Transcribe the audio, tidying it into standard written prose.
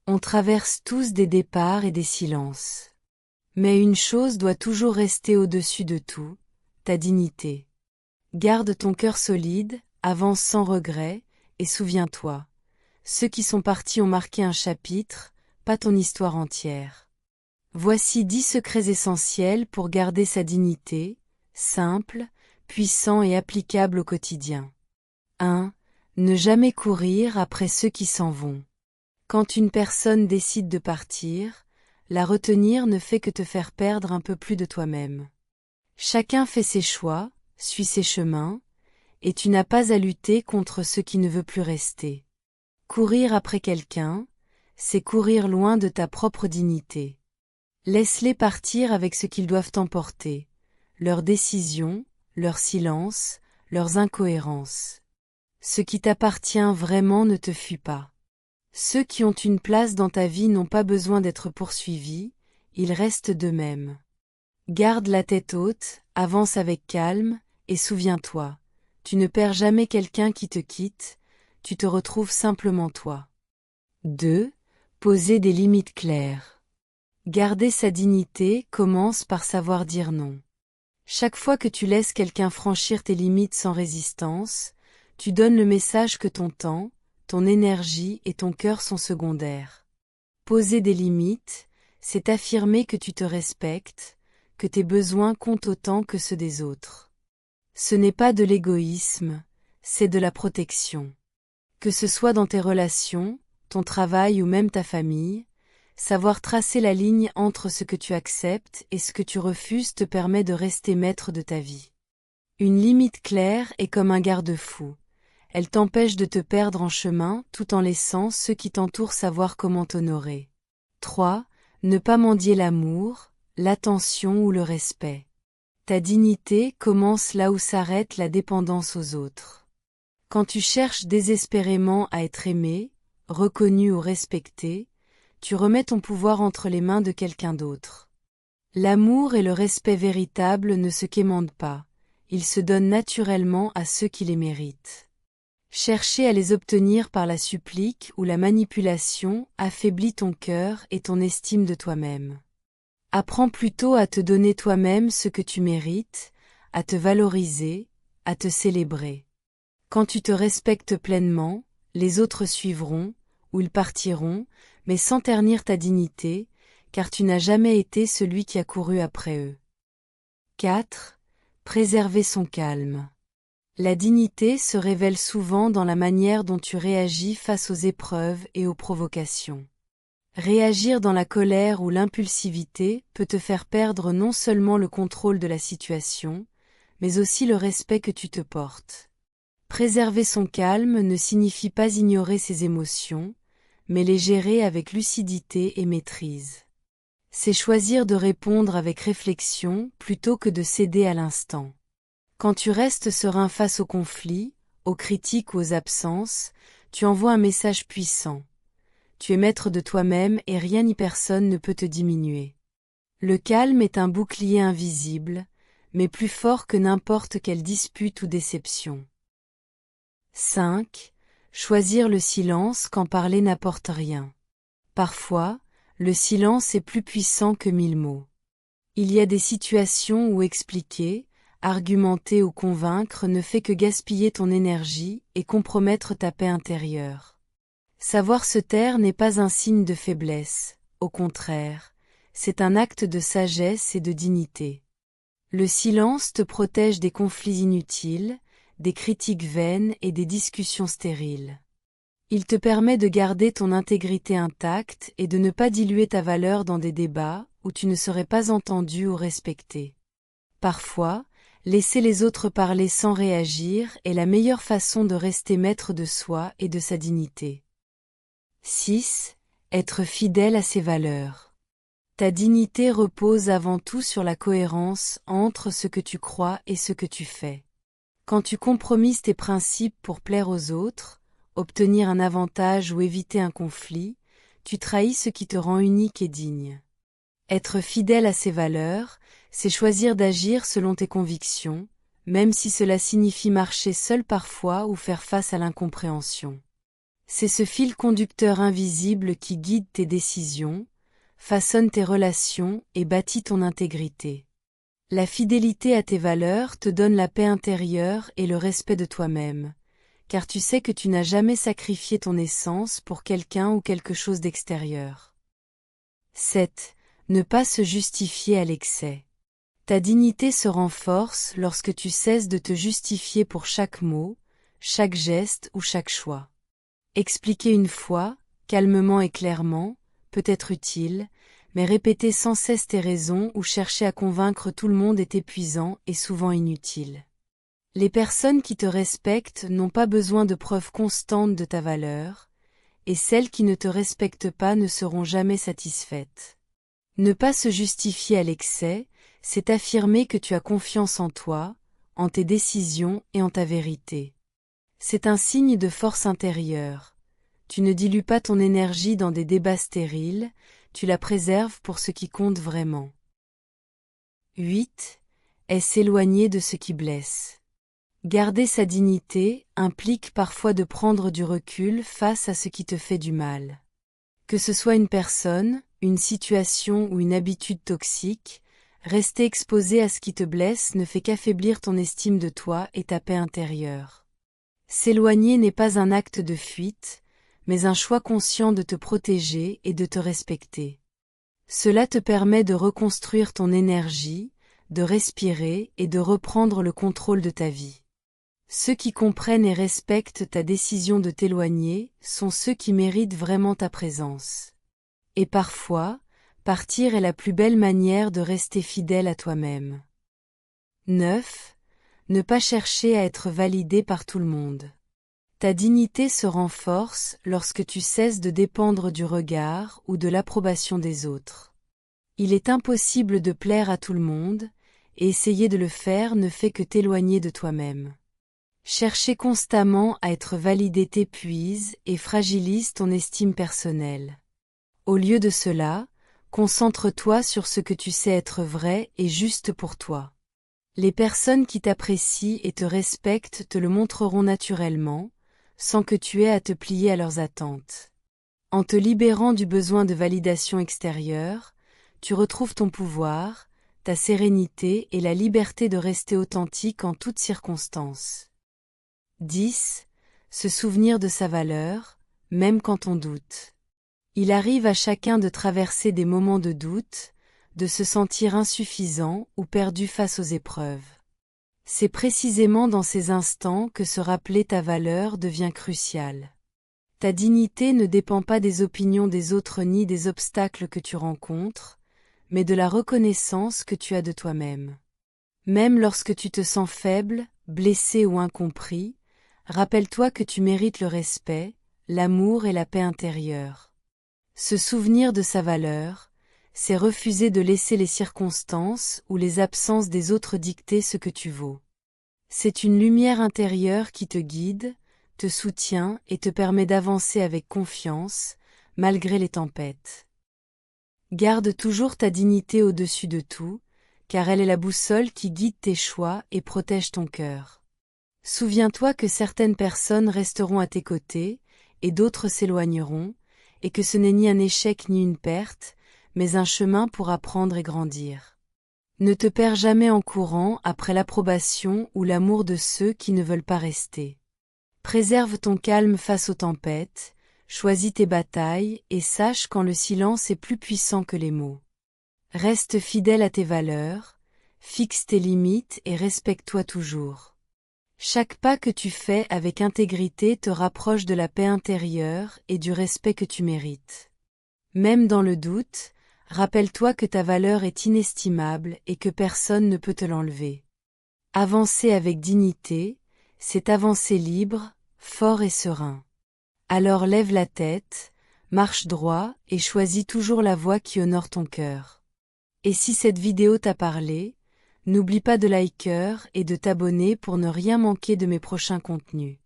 On traverse tous des départs et des silences. Mais une chose doit toujours rester au-dessus de tout, ta dignité. Garde ton cœur solide, avance sans regret, et souviens-toi. Ceux qui sont partis ont marqué un chapitre, pas ton histoire entière. Voici 10 secrets essentiels pour garder sa dignité, simple, puissant et applicable au quotidien. 1. Ne jamais courir après ceux qui s'en vont. Quand une personne décide de partir, la retenir ne fait que te faire perdre un peu plus de toi-même. Chacun fait ses choix, suit ses chemins, et tu n'as pas à lutter contre ce qui ne veut plus rester. Courir après quelqu'un, c'est courir loin de ta propre dignité. Laisse-les partir avec ce qu'ils doivent emporter, leurs décisions, leurs silences, leurs incohérences. Ce qui t'appartient vraiment ne te fuit pas. Ceux qui ont une place dans ta vie n'ont pas besoin d'être poursuivis, ils restent d'eux-mêmes. Garde la tête haute, avance avec calme, et souviens-toi, tu ne perds jamais quelqu'un qui te quitte, tu te retrouves simplement toi. 2. Poser des limites claires. Garder sa dignité commence par savoir dire non. Chaque fois que tu laisses quelqu'un franchir tes limites sans résistance, tu donnes le message que ton temps, ton énergie et ton cœur sont secondaires. Poser des limites, c'est affirmer que tu te respectes, que tes besoins comptent autant que ceux des autres. Ce n'est pas de l'égoïsme, c'est de la protection. Que ce soit dans tes relations, ton travail ou même ta famille, savoir tracer la ligne entre ce que tu acceptes et ce que tu refuses te permet de rester maître de ta vie. Une limite claire est comme un garde-fou. Elle t'empêche de te perdre en chemin tout en laissant ceux qui t'entourent savoir comment t'honorer. 3. Ne pas mendier l'amour, l'attention ou le respect. Ta dignité commence là où s'arrête la dépendance aux autres. Quand tu cherches désespérément à être aimé, reconnu ou respecté, tu remets ton pouvoir entre les mains de quelqu'un d'autre. L'amour et le respect véritable ne se quémandent pas, ils se donnent naturellement à ceux qui les méritent. Chercher à les obtenir par la supplique ou la manipulation affaiblit ton cœur et ton estime de toi-même. Apprends plutôt à te donner toi-même ce que tu mérites, à te valoriser, à te célébrer. Quand tu te respectes pleinement, les autres suivront, ou ils partiront, mais sans ternir ta dignité, car tu n'as jamais été celui qui a couru après eux. 4. Préserver son calme. La dignité se révèle souvent dans la manière dont tu réagis face aux épreuves et aux provocations. Réagir dans la colère ou l'impulsivité peut te faire perdre non seulement le contrôle de la situation, mais aussi le respect que tu te portes. Préserver son calme ne signifie pas ignorer ses émotions, mais les gérer avec lucidité et maîtrise. C'est choisir de répondre avec réflexion plutôt que de céder à l'instant. Quand tu restes serein face aux conflits, aux critiques ou aux absences, tu envoies un message puissant. Tu es maître de toi-même et rien ni personne ne peut te diminuer. Le calme est un bouclier invisible, mais plus fort que n'importe quelle dispute ou déception. 5. Choisir le silence quand parler n'apporte rien. Parfois, le silence est plus puissant que 1000 mots. Il y a des situations où expliquer, argumenter ou convaincre ne fait que gaspiller ton énergie et compromettre ta paix intérieure. Savoir se taire n'est pas un signe de faiblesse, au contraire, c'est un acte de sagesse et de dignité. Le silence te protège des conflits inutiles, des critiques vaines et des discussions stériles. Il te permet de garder ton intégrité intacte et de ne pas diluer ta valeur dans des débats où tu ne serais pas entendu ou respecté. Parfois, laisser les autres parler sans réagir est la meilleure façon de rester maître de soi et de sa dignité. 6. Être fidèle à ses valeurs. Ta dignité repose avant tout sur la cohérence entre ce que tu crois et ce que tu fais. Quand tu compromises tes principes pour plaire aux autres, obtenir un avantage ou éviter un conflit, tu trahis ce qui te rend unique et digne. Être fidèle à ses valeurs, c'est choisir d'agir selon tes convictions, même si cela signifie marcher seul parfois ou faire face à l'incompréhension. C'est ce fil conducteur invisible qui guide tes décisions, façonne tes relations et bâtit ton intégrité. La fidélité à tes valeurs te donne la paix intérieure et le respect de toi-même, car tu sais que tu n'as jamais sacrifié ton essence pour quelqu'un ou quelque chose d'extérieur. 7. Ne pas se justifier à l'excès. Ta dignité se renforce lorsque tu cesses de te justifier pour chaque mot, chaque geste ou chaque choix. Expliquer une fois, calmement et clairement, peut être utile, mais répéter sans cesse tes raisons ou chercher à convaincre tout le monde est épuisant et souvent inutile. Les personnes qui te respectent n'ont pas besoin de preuves constantes de ta valeur, et celles qui ne te respectent pas ne seront jamais satisfaites. Ne pas se justifier à l'excès, c'est affirmer que tu as confiance en toi, en tes décisions et en ta vérité. C'est un signe de force intérieure. Tu ne dilues pas ton énergie dans des débats stériles, tu la préserves pour ce qui compte vraiment. 8. Est s'éloigner de ce qui blesse. Garder sa dignité implique parfois de prendre du recul face à ce qui te fait du mal. Que ce soit une personne, une situation ou une habitude toxique, rester exposé à ce qui te blesse ne fait qu'affaiblir ton estime de toi et ta paix intérieure. S'éloigner n'est pas un acte de fuite, mais un choix conscient de te protéger et de te respecter. Cela te permet de reconstruire ton énergie, de respirer et de reprendre le contrôle de ta vie. Ceux qui comprennent et respectent ta décision de t'éloigner sont ceux qui méritent vraiment ta présence. Et parfois, partir est la plus belle manière de rester fidèle à toi-même. 9. Ne pas chercher à être validé par tout le monde. Ta dignité se renforce lorsque tu cesses de dépendre du regard ou de l'approbation des autres. Il est impossible de plaire à tout le monde, et essayer de le faire ne fait que t'éloigner de toi-même. Chercher constamment à être validé t'épuise et fragilise ton estime personnelle. Au lieu de cela, concentre-toi sur ce que tu sais être vrai et juste pour toi. Les personnes qui t'apprécient et te respectent te le montreront naturellement, sans que tu aies à te plier à leurs attentes. En te libérant du besoin de validation extérieure, tu retrouves ton pouvoir, ta sérénité et la liberté de rester authentique en toutes circonstances. 10. Se souvenir de sa valeur, même quand on doute. Il arrive à chacun de traverser des moments de doute, de se sentir insuffisant ou perdu face aux épreuves. C'est précisément dans ces instants que se rappeler ta valeur devient crucial. Ta dignité ne dépend pas des opinions des autres ni des obstacles que tu rencontres, mais de la reconnaissance que tu as de toi-même. Même lorsque tu te sens faible, blessé ou incompris, rappelle-toi que tu mérites le respect, l'amour et la paix intérieure. Se souvenir de sa valeur, c'est refuser de laisser les circonstances ou les absences des autres dicter ce que tu vaux. C'est une lumière intérieure qui te guide, te soutient et te permet d'avancer avec confiance, malgré les tempêtes. Garde toujours ta dignité au-dessus de tout, car elle est la boussole qui guide tes choix et protège ton cœur. Souviens-toi que certaines personnes resteront à tes côtés, et d'autres s'éloigneront, et que ce n'est ni un échec ni une perte, mais un chemin pour apprendre et grandir. Ne te perds jamais en courant après l'approbation ou l'amour de ceux qui ne veulent pas rester. Préserve ton calme face aux tempêtes, choisis tes batailles et sache quand le silence est plus puissant que les mots. Reste fidèle à tes valeurs, fixe tes limites et respecte-toi toujours. Chaque pas que tu fais avec intégrité te rapproche de la paix intérieure et du respect que tu mérites. Même dans le doute, rappelle-toi que ta valeur est inestimable et que personne ne peut te l'enlever. Avancer avec dignité, c'est avancer libre, fort et serein. Alors lève la tête, marche droit et choisis toujours la voie qui honore ton cœur. Et si cette vidéo t'a parlé, n'oublie pas de liker et de t'abonner pour ne rien manquer de mes prochains contenus.